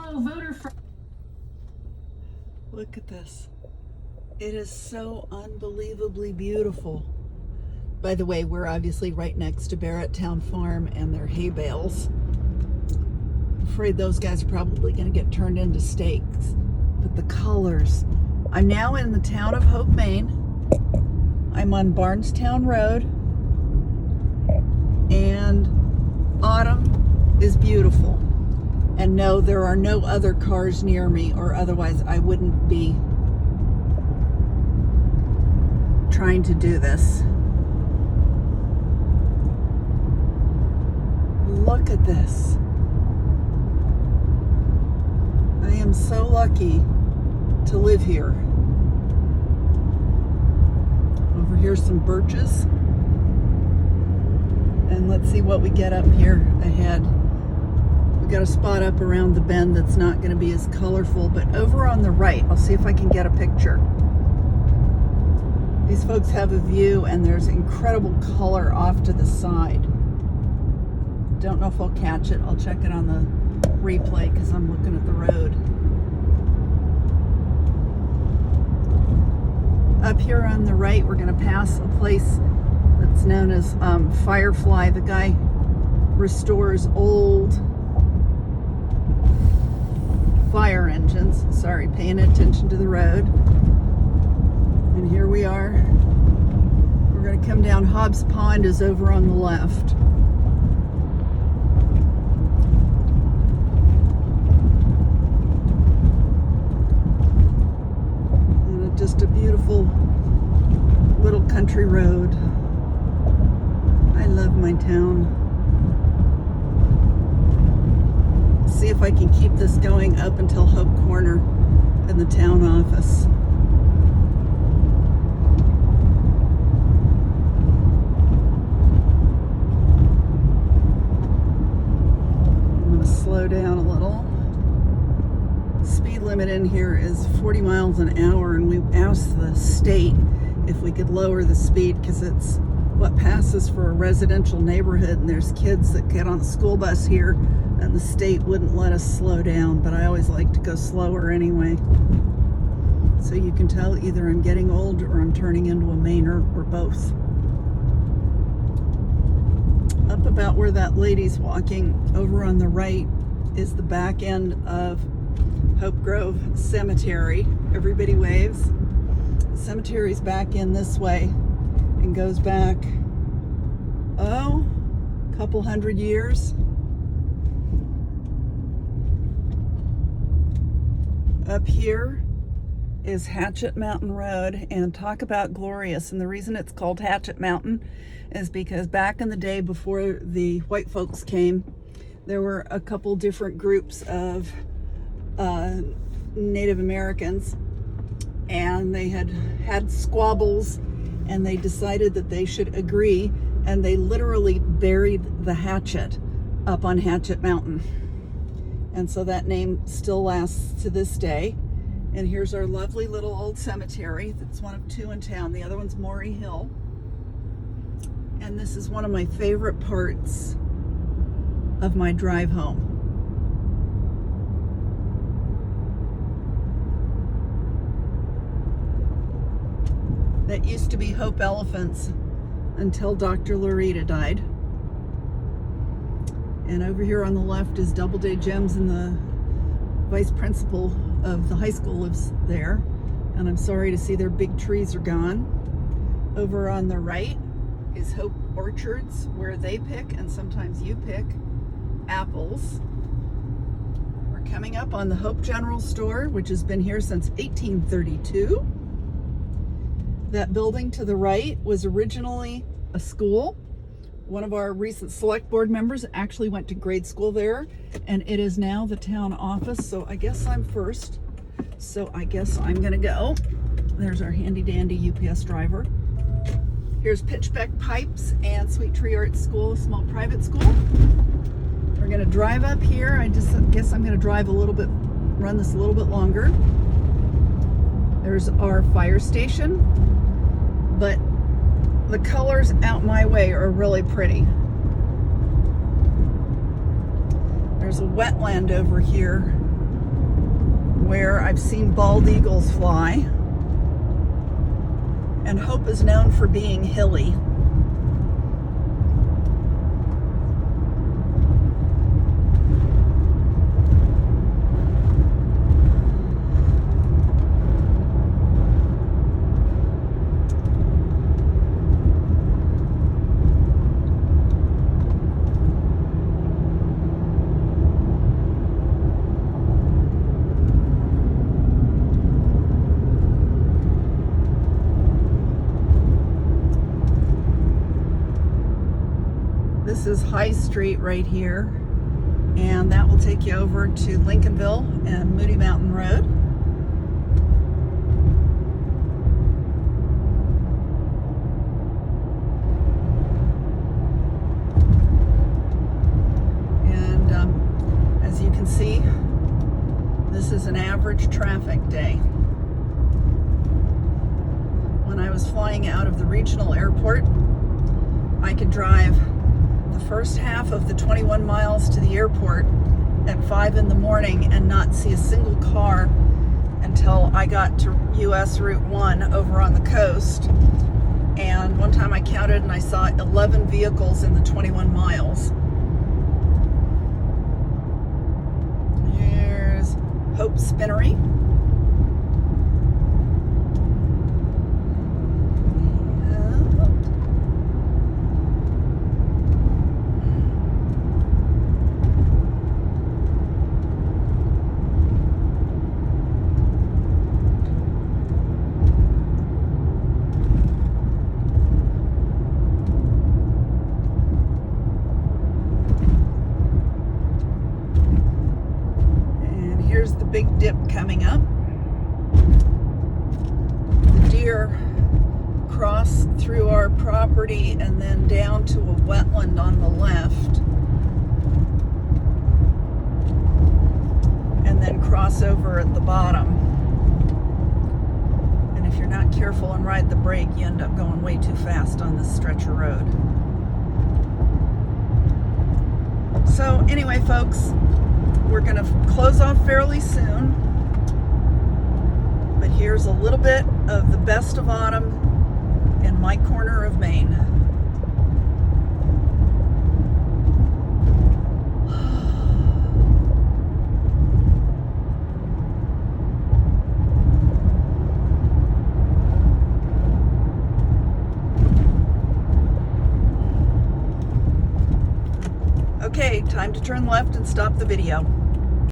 fellow voter from... Look at this. It is so unbelievably beautiful. By the way, we're obviously right next to Barrett Town Farm and their hay bales. I'm afraid those guys are probably going to get turned into steaks. But the colors. I'm now in the town of Hope, Maine. I'm on Barnestown Road. And autumn is beautiful. And no, there are no other cars near me, or otherwise I wouldn't be trying to do this. Look at this. I am so lucky to live here. Over here's some birches. And let's see what we get up here ahead. We've got a spot up around the bend that's not going to be as colorful, but over on the right, I'll see if I can get a picture. These folks have a view, and there's incredible color off to the side. Don't know if I'll catch it. I'll check it on the replay because I'm looking at the road. Up here on the right, we're going to pass a place that's known as Firefly. The guy restores old fire engines. Sorry, paying attention to the road. And here we are. We're going to come down. Hobbs Pond is over on the left. And just a beautiful little country road. I love my town. See if I can keep this going up until Hope Corner and the town office. Slow down a little. Speed limit in here is 40 miles an hour, and we asked the state if we could lower the speed because it's what passes for a residential neighborhood, and there's kids that get on the school bus here, and the state wouldn't let us slow down, but I always like to go slower anyway. So you can tell either I'm getting old or I'm turning into a Mainer, or both. Up about where that lady's walking, over on the right, is the back end of Hope Grove Cemetery. Everybody waves. The cemetery's back in this way and goes back, a couple hundred years. Up here is Hatchet Mountain Road, and talk about glorious. And the reason it's called Hatchet Mountain is because back in the day before the white folks came, there were a couple different groups of Native Americans, and they had squabbles, and they decided that they should agree, and they literally buried the hatchet up on Hatchet Mountain. And so that name still lasts to this day. And here's our lovely little old cemetery. That's one of two in town. The other one's Maury Hill. And this is one of my favorite parts of my drive home. That used to be Hope Elephants until Dr. Loretta died. And over here on the left is Doubleday Gems, and the vice principal of the high school lives there. And I'm sorry to see their big trees are gone. Over on the right is Hope Orchards, where they pick, and sometimes you pick, apples. We're coming up on the Hope General Store, which has been here since 1832. That building to the right was originally a school. One of our recent select board members actually went to grade school there, and it is now the town office. So I guess I'm first. So I guess I'm gonna go. There's our handy dandy UPS driver. Here's Pitchbeck Pipes and Sweet Tree Art School, a small private school. We're gonna drive up here. I just guess I'm gonna drive a little bit, run this a little bit longer. There's our fire station, but the colors out my way are really pretty. There's a wetland over here where I've seen bald eagles fly. And Hope is known for being hilly. This is High Street right here, and that will take you over to Lincolnville and Moody Mountain Road. And as you can see, this is an average traffic day. When I was flying out of the regional airport, I could drive the first half of the 21 miles to the airport at 5 in the morning and not see a single car until I got to US Route 1 over on the coast. And one time I counted and I saw 11 vehicles in the 21 miles. Here's Hope Spinnery. Here's the big dip coming up. The deer cross through our property and then down to a wetland on the left, and then cross over at the bottom. And if you're not careful and ride the brake, you end up going way too fast on this stretch of road. So anyway, folks, we're going to close off fairly soon, but here's a little bit of the best of autumn in my corner of Maine. Okay, time to turn left and stop the video.